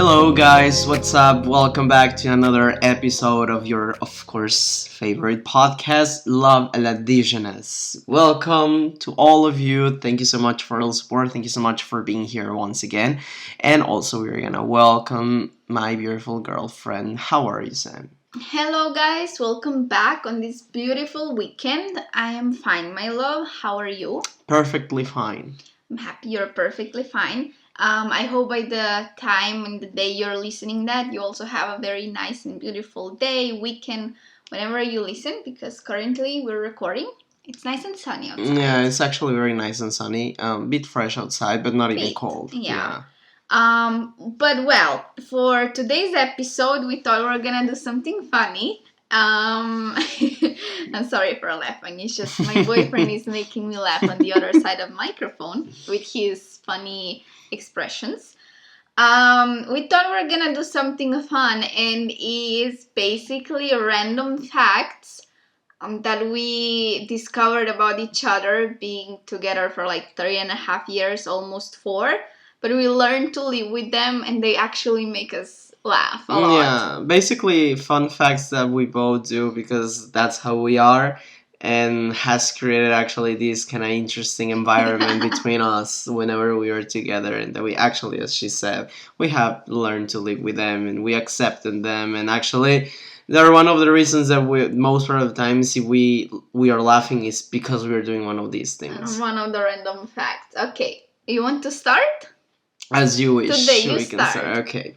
Hello, guys, what's up? Welcome back to another episode of your, of course, favorite podcast, lovealadijonnaise. Welcome to all of you. Thank you so much for the support. Thank you so much for being here once again. And also, we're gonna welcome my beautiful girlfriend. How are you, Sam? Hello guys, welcome back on this beautiful weekend. I am fine, my love. How are you? Perfectly fine. I'm happy you're perfectly fine. I hope by the time and the day you're listening that you also have a very nice and beautiful day, weekend, whenever you listen, because currently we're recording. It's nice and sunny outside. Yeah, it's actually very nice and sunny. Bit fresh outside, but not even cold. Yeah. But well, for today's episode, we thought we were gonna do something funny. I'm sorry for laughing. It's just my boyfriend is making me laugh on the other side of the microphone with his funny expressions. We thought we were gonna do something fun, and is basically random facts that we discovered about each other, being together for like 3.5 years, almost 4. But we learned to live with them, and they actually make us laugh a lot. Yeah, basically fun facts that we both do because that's how we are, and has created actually this kind of interesting environment between us whenever we are together, and that we actually, as she said, we have learned to live with them and we accepted them, and actually they're one of the reasons that we most part of the times if we are laughing is because we are doing one of these things. One of the random facts. Okay, you want to start? As you wish. Today you we can start. Okay.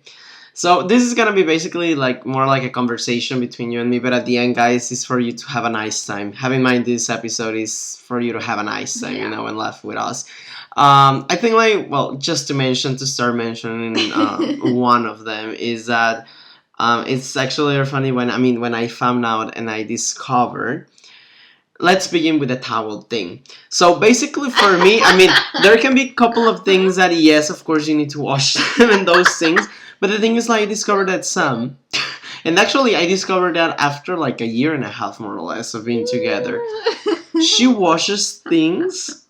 So this is gonna be basically like more like a conversation between you and me, but at the end, guys, is for you to have a nice time. Have in mind this episode is for you to have a nice time, Yeah. and laugh with us. I think just to start mentioning one of them is that it's actually funny when I found out and I discovered. Let's begin with the towel thing. So basically for me, there can be a couple of things that, yes, of course you need to wash them and those things. But the thing is, I discovered that some, and actually I discovered that after like 1.5 years more or less of being together. She washes things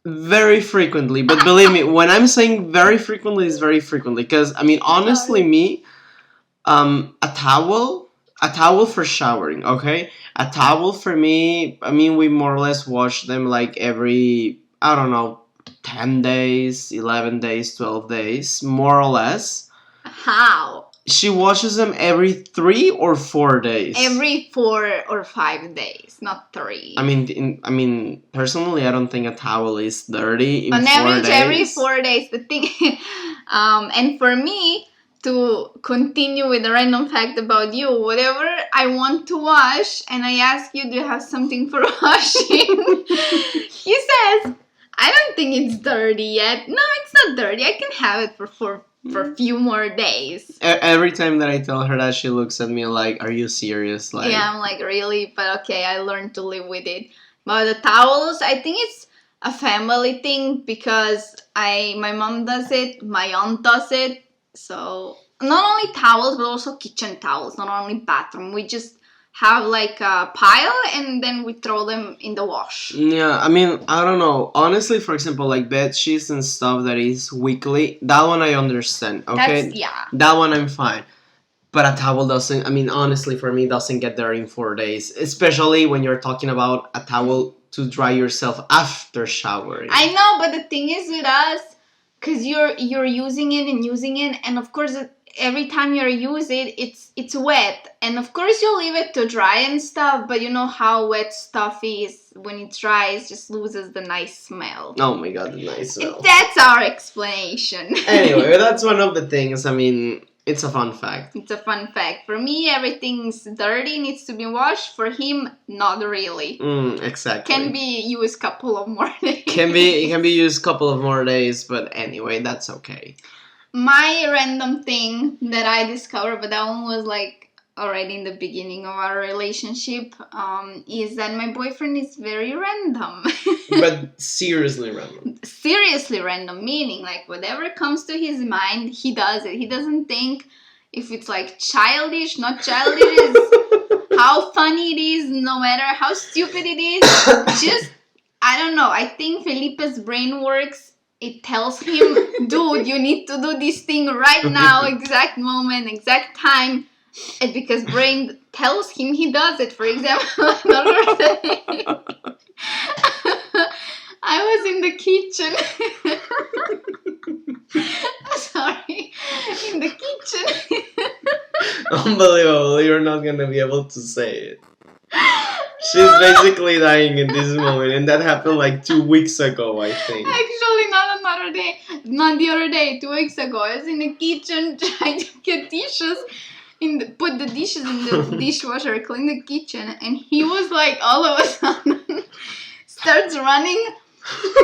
very frequently. But believe me, when I'm saying very frequently, it's very frequently. Because, honestly, me, a towel for showering, okay? A towel for me, we more or less wash them like every, 10 days, 11 days, 12 days, more or less. How? She washes them every 3 or 4 days. Every 4 or 5 days, not 3. Personally, I don't think a towel is dirty in 4 On days. average, every 4 days. The thing, and for me, to continue with the random fact about you, whatever I want to wash, and I ask you, do you have something for washing? He says, I don't think it's dirty yet. No, it's not dirty. I can have it for a few more days. Every time that I tell her that, she looks at me like, are you serious? Like, yeah, I'm like, really? But okay, I learned to live with it. But the towels, I think it's a family thing because my mom does it, my aunt does it. So, not only towels, but also kitchen towels, not only bathroom. We just have like a pile and then we throw them in the wash. Yeah, I don't know. Honestly, for example, like bed sheets and stuff that is weekly, that one I understand, okay? That one I'm fine. But a towel doesn't, honestly, for me, doesn't get there in 4 days. Especially when you're talking about a towel to dry yourself after showering. I know, but the thing is with us, because you're using it, and of course every time you use it, it's wet, and of course you leave it to dry and stuff. But you know how wet stuff is when it dries, just loses the nice smell. Oh my god, the nice smell. That's our explanation. Anyway, that's one of the things. It's a fun fact. It's a fun fact. For me, everything's dirty, needs to be washed. For him, not really. Exactly. Can be used couple of more days. It can be used couple of more days, but anyway, that's okay. My random thing that I discovered, but that one was like already in the beginning of our relationship, is that my boyfriend is very random. But seriously random. Seriously random, meaning like whatever comes to his mind, he does it. He doesn't think if it's like childish, not childish, how funny it is, no matter how stupid it is. Just, I don't know. I think Felipe's brain works it tells him, dude, you need to do this thing right now, exact moment, exact time. And because brain tells him he does it. For example, another day, I was in the kitchen. Sorry, in the kitchen. Unbelievable, you're not gonna be able to say it. She's basically dying in this moment, and that happened like 2 weeks ago, I think. Actually, not another day. Not the other day, 2 weeks ago. I was in the kitchen trying to get dishes. Put the dishes in the dishwasher, clean the kitchen, and he was like, all of a sudden, starts running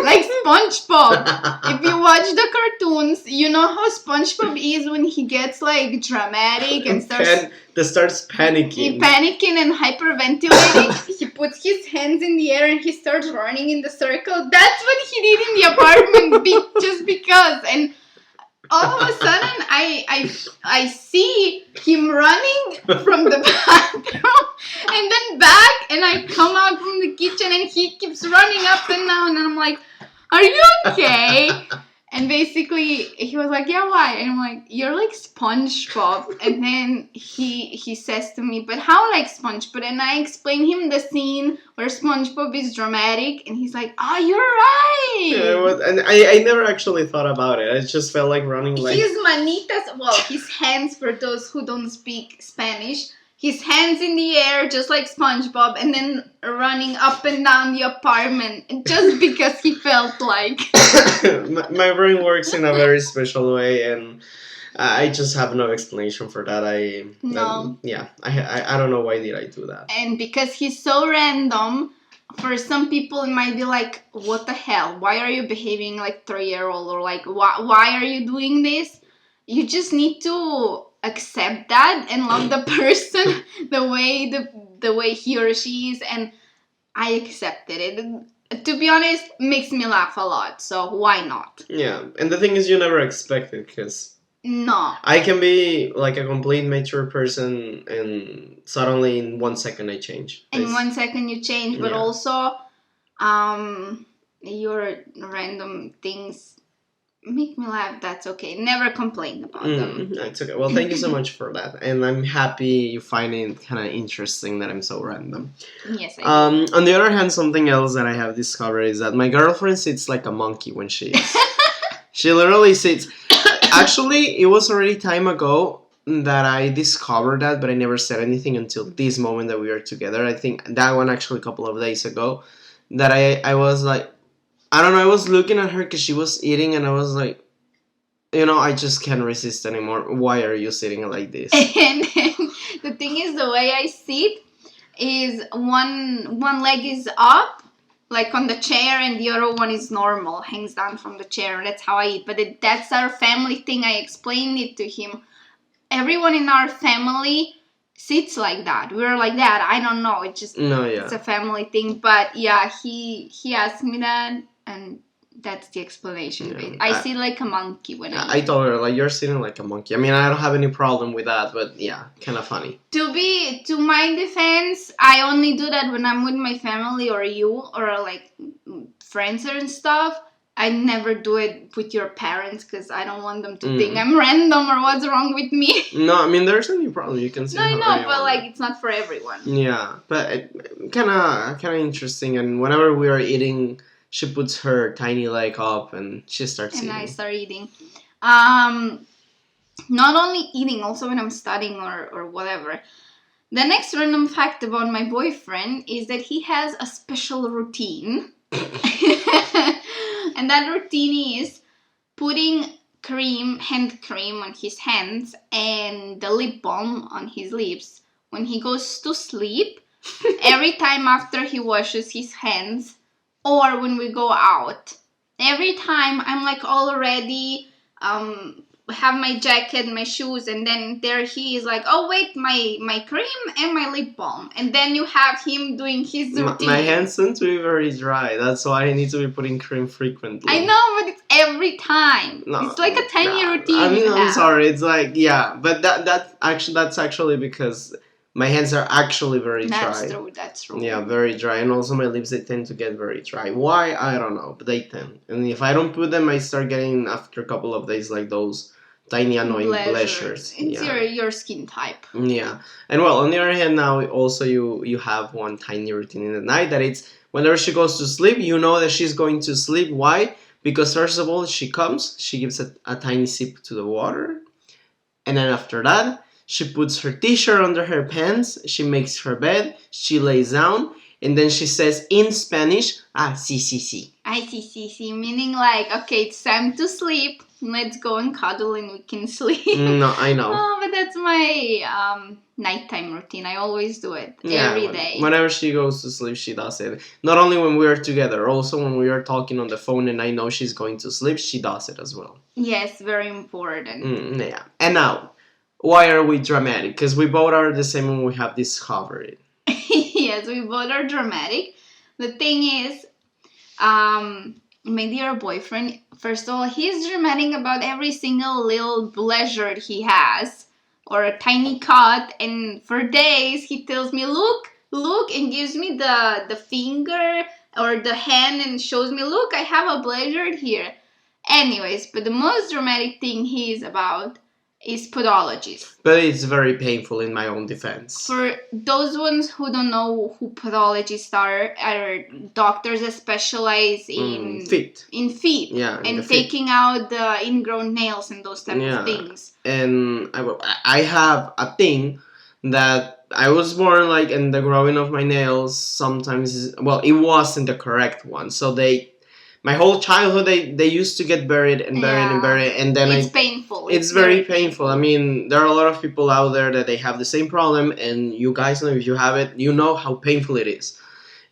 like SpongeBob. If you watch the cartoons, you know how SpongeBob is when he gets like dramatic and starts panicking. Panicking and hyperventilating. He puts his hands in the air and he starts running in the circle. That's what he did in the apartment, just because. And all of a sudden, I see him running from the bathroom and then back, and I come out from the kitchen and he keeps running up and down, and I'm like, are you okay? And basically, he was like, yeah, why? And I'm like, you're like SpongeBob. And then he says to me, but how like SpongeBob? And I explain him the scene where SpongeBob is dramatic, and he's like, oh, you're right. Yeah, and I never actually thought about it. I just felt like running like... His manitas, well, his hands, for those who don't speak Spanish, his hands in the air, just like SpongeBob, and then running up and down the apartment, just because he felt like... my brain works in a very special way, and I just have no explanation for that. I don't know why did I do that. And because he's so random, for some people it might be like, what the hell? Why are you behaving like 3-year-old? Or like, why are you doing this? You just need to accept that and love the person the way he or she is, and I accepted it. To be honest, makes me laugh a lot, so why not? Yeah, and the thing is, you never expect it, because no, I can be like a complete mature person, and suddenly in 1 second I change. In 1 second you change, but also your random things make me laugh. That's okay. Never complain about them. It's okay. Well, thank you so much for that, and I'm happy you find it kind of interesting that I'm so random. Yes, I do. On the other hand, something else that I have discovered is that my girlfriend sits like a monkey when she eats. She literally sits. Actually, it was already time ago that I discovered that, but I never said anything until this moment that we are together. I think that one actually a couple of days ago, that I was like, I don't know, I was looking at her because she was eating, and I was like, I just can't resist anymore. Why are you sitting like this? And then the thing is, the way I sit is one leg is up, like on the chair, and the other one is normal, hangs down from the chair. That's how I eat. But that's our family thing. I explained it to him. Everyone in our family sits like that. We're like that. I don't know. It's a family thing. But yeah, he asked me that, and that's the explanation. Yeah, I sit like a monkey when I eat. I told her, like, you're sitting like a monkey. I mean, I don't have any problem with that, but yeah, kind of funny. To my defense, I only do that when I'm with my family or you or like friends and stuff. I never do it with your parents because I don't want them to think I'm random or what's wrong with me. No, I mean, there's any problem. You can say. No, I know, but like it's not for everyone. Yeah, but kind of interesting. And whenever we are eating, she puts her tiny leg up and she starts eating. And I start eating. Not only eating, also when I'm studying or whatever. The next random fact about my boyfriend is that he has a special routine. And that routine is putting hand cream on his hands and the lip balm on his lips when he goes to sleep, every time after he washes his hands, or when we go out. Every time I'm like all ready, have my jacket, my shoes, and then there he is like, oh wait, my cream and my lip balm. And then you have him doing his routine. My hands tend to be very dry. That's why I need to be putting cream frequently. I know, but it's every time. No, it's like a tiny routine. I mean, I'm sorry. It's like, yeah, but that's actually because my hands are actually very dry. That's true. Yeah, very dry. And also my lips, they tend to get very dry. Why? I don't know, but they tend. And if I don't put them, I start getting, after a couple of days, like those tiny annoying blemishes. It's your skin type. Yeah. And well, on the other hand, now also you have one tiny routine in the night, that it's whenever she goes to sleep, you know that she's going to sleep. Why? Because first of all, she comes, she gives a tiny sip to the water, and then after that, she puts her t-shirt under her pants, she makes her bed, she lays down, and then she says in Spanish, sí. Sí, meaning like, okay, it's time to sleep, let's go and cuddle and we can sleep. No, I know. Oh, but that's my nighttime routine. I always do it every day. Whenever she goes to sleep, she does it. Not only when we are together, also when we are talking on the phone and I know she's going to sleep, she does it as well. Yes, very important. Yeah. And now, why are we dramatic? Because we both are the same and we have discovered it. Yes, we both are dramatic. The thing is, my dear boyfriend, first of all, he's dramatic about every single little pleasure he has, or a tiny cut, and for days he tells me, look, and gives me the finger or the hand and shows me, look, I have a pleasure here. Anyways, but the most dramatic thing he is about is podologies. But it's very painful in my own defense. For those ones who don't know who podologists are doctors that specialize in feet. Yeah, and taking out the ingrown nails and those type of things. And I have a thing that I was born like, and the growing of my nails sometimes it wasn't the correct one, so my whole childhood, they used to get buried, and then it's painful. It's very painful. I mean, there are a lot of people out there that they have the same problem, and you guys know, if you have it, you know how painful it is.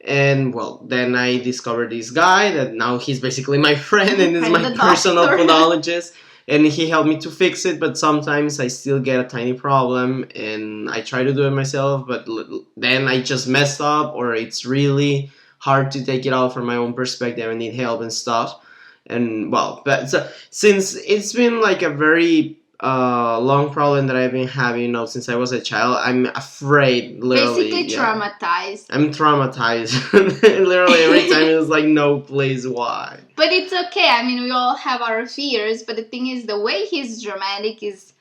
And well, then I discovered this guy that now he's basically my friend and is my personal podologist, and he helped me to fix it. But sometimes I still get a tiny problem, and I try to do it myself, but then I just mess up, or it's really hard to take it out from my own perspective and need help and stuff. And well, but since it's been like a very long problem that I've been having, since I was a child, I'm afraid, literally. Basically traumatized. I'm traumatized. Literally every time it's like, no, please, why? But it's okay. I mean, we all have our fears, but the thing is, the way he's dramatic is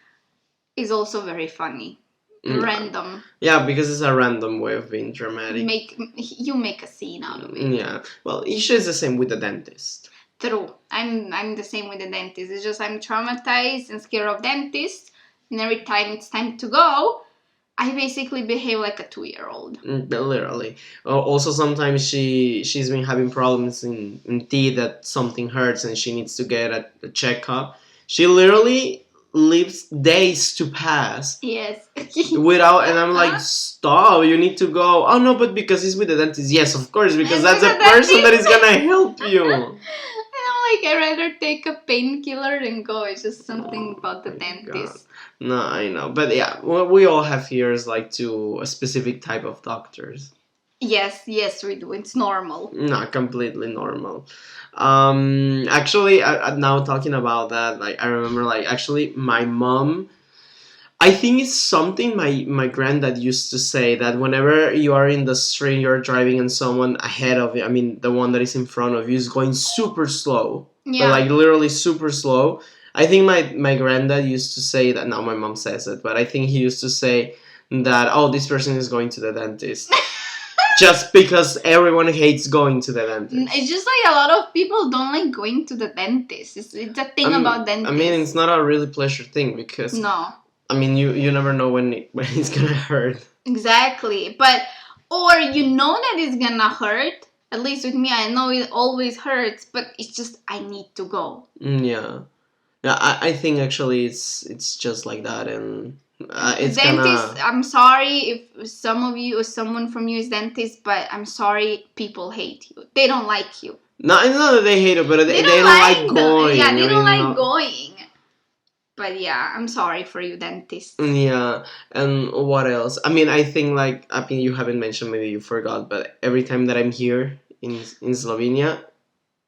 also very funny. Random. Yeah, because it's a random way of being dramatic. You make a scene out of it. Yeah. Well, Isha is the same with the dentist. True. I'm the same with the dentist. It's just I'm traumatized and scared of dentists, and every time it's time to go, I basically behave like a 2-year-old. Literally. Also, sometimes she's been having problems in teeth, that something hurts and she needs to get a checkup. She literally leaves days to pass. Yes. And I'm like, stop, you need to go. Oh no, but because he's with the dentist. Yes, of course, because that's the person that is gonna help you. And I'm like, I'd rather take a painkiller than go. It's just something about the dentist. God. No, I know. But yeah, we all have fears, like, to a specific type of doctors. Yes, we do. It's normal. Not completely normal. Actually, now talking about that, like, I remember, like, actually, my mom, I think it's something my granddad used to say, that whenever you are in the street, you're driving and someone ahead of you, I mean, the one that is in front of you is going super slow. Yeah. But, like, literally super slow. I think my granddad used to say that, now my mom says it, but I think he used to say that, oh, this person is going to the dentist. Just because everyone hates going to the dentist. It's just like a lot of people don't like going to the dentist. It's a thing about dentists. I mean, it's not a really pleasure thing, because... No. I mean, you never know when it's gonna hurt. Exactly. Or you know that it's gonna hurt. At least with me, I know it always hurts, but it's just, I need to go. Yeah. Yeah, I think actually it's just like that, and... it's dentist, I'm sorry if someone from you is dentist, but I'm sorry, people hate you. They don't like you. No, it's not that they hate it, but they don't like going. Yeah, they don't like going. But yeah, I'm sorry for you, dentist. Yeah, and what else? I mean, I think, you haven't mentioned, maybe you forgot, but every time that I'm here in Slovenia,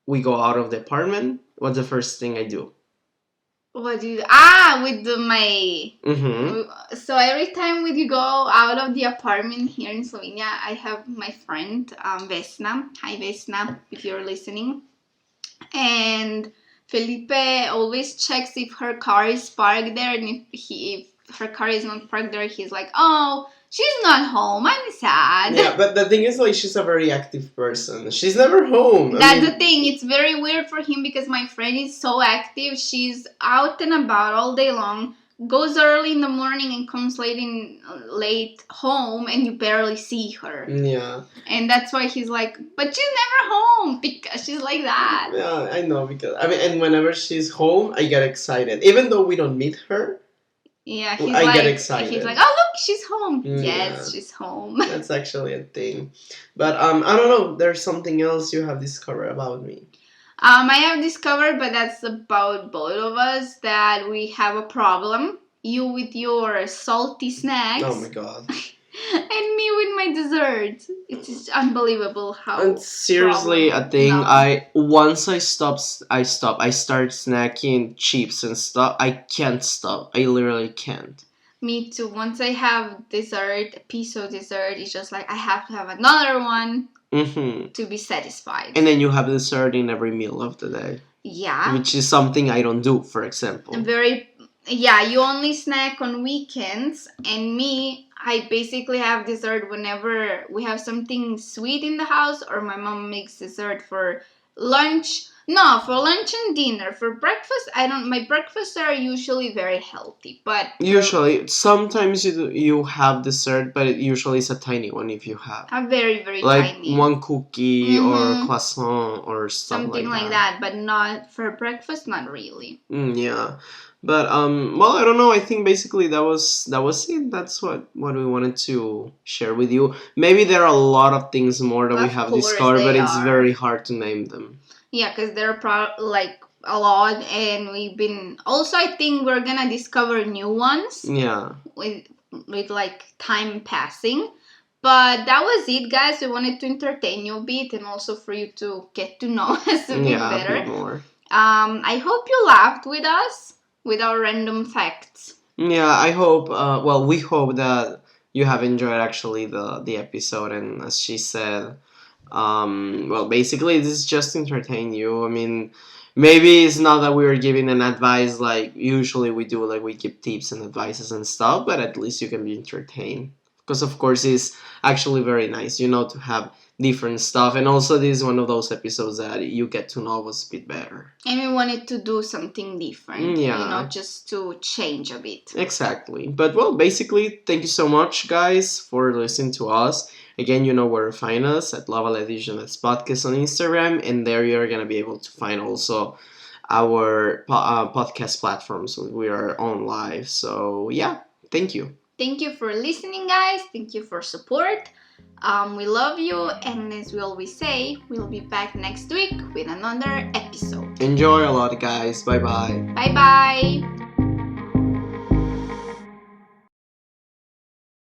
we go out of the apartment. What's the first thing I do? What do you with my Mm-hmm. so every time when you go out of the apartment here in Slovenia, I have my friend Vesna. Hi Vesna, if you're listening. And Felipe always checks if her car is parked there, and if her car is not parked there, he's like, "Oh, she's not home. I'm sad." Yeah, but the thing is, like, she's a very active person. She's never home. That's the thing. It's very weird for him because my friend is so active. She's out and about all day long. Goes early in the morning and comes late home, and you barely see her. Yeah. And that's why he's like, "But she's never home because she's like that." Yeah, I know, because and whenever she's home, I get excited, even though we don't meet her. Yeah, I get excited. He's like, "Oh look, she's home." Yeah. Yes, she's home. That's actually a thing, but I don't know. There's something else you have discovered about me. I have discovered, but that's about both of us, that we have a problem. You with your salty snacks. Oh my god. And me with my desserts. It's just unbelievable how. And seriously, a thing. No. Once I start snacking chips and stuff. I can't stop. I literally can't. Me too. Once I have dessert, a piece of dessert, it's just like I have to have another one to be satisfied. And then you have dessert in every meal of the day. Yeah. Which is something I don't do, for example. Yeah, you only snack on weekends, and me, I basically have dessert whenever we have something sweet in the house, or my mom makes dessert for lunch. No, for lunch and dinner. For breakfast, my breakfasts are usually very healthy, but usually, sometimes you have dessert, but it usually is a tiny one if you have. A very, very like tiny. One cookie or croissant or something like that, but not for breakfast, not really. Yeah. But well, I don't know. I think basically that was it. That's what we wanted to share with you. Maybe there are a lot of things more that we have discovered, but it's very hard to name them. Yeah, because there are a lot, and we've been also. I think we're gonna discover new ones. Yeah. With like time passing. But that was it, guys. We wanted to entertain you a bit, and also for you to get to know us a bit better. A bit more. I hope you laughed with us with our random facts. Yeah, I hope. Well, we hope that you have enjoyed actually the episode, and as she said, well, basically this is just to entertain you. I mean, maybe it's not that we are giving an advice like usually we do, like we give tips and advices and stuff, but at least you can be entertained. Because of course it's actually very nice, to have different stuff, and also this is one of those episodes that you get to know us a bit better. And we wanted to do something different, just to change a bit. Exactly. But well, basically, thank you so much, guys, for listening to us. Again, you know where to find us at lovealadijonnaise podcast on Instagram, and there you're gonna be able to find also our podcast platforms. We are on live, so yeah, thank you. Thank you for listening, guys. Thank you for support. We love you, and as we always say, we'll be back next week with another episode. Enjoy a lot, guys. Bye bye. Bye bye.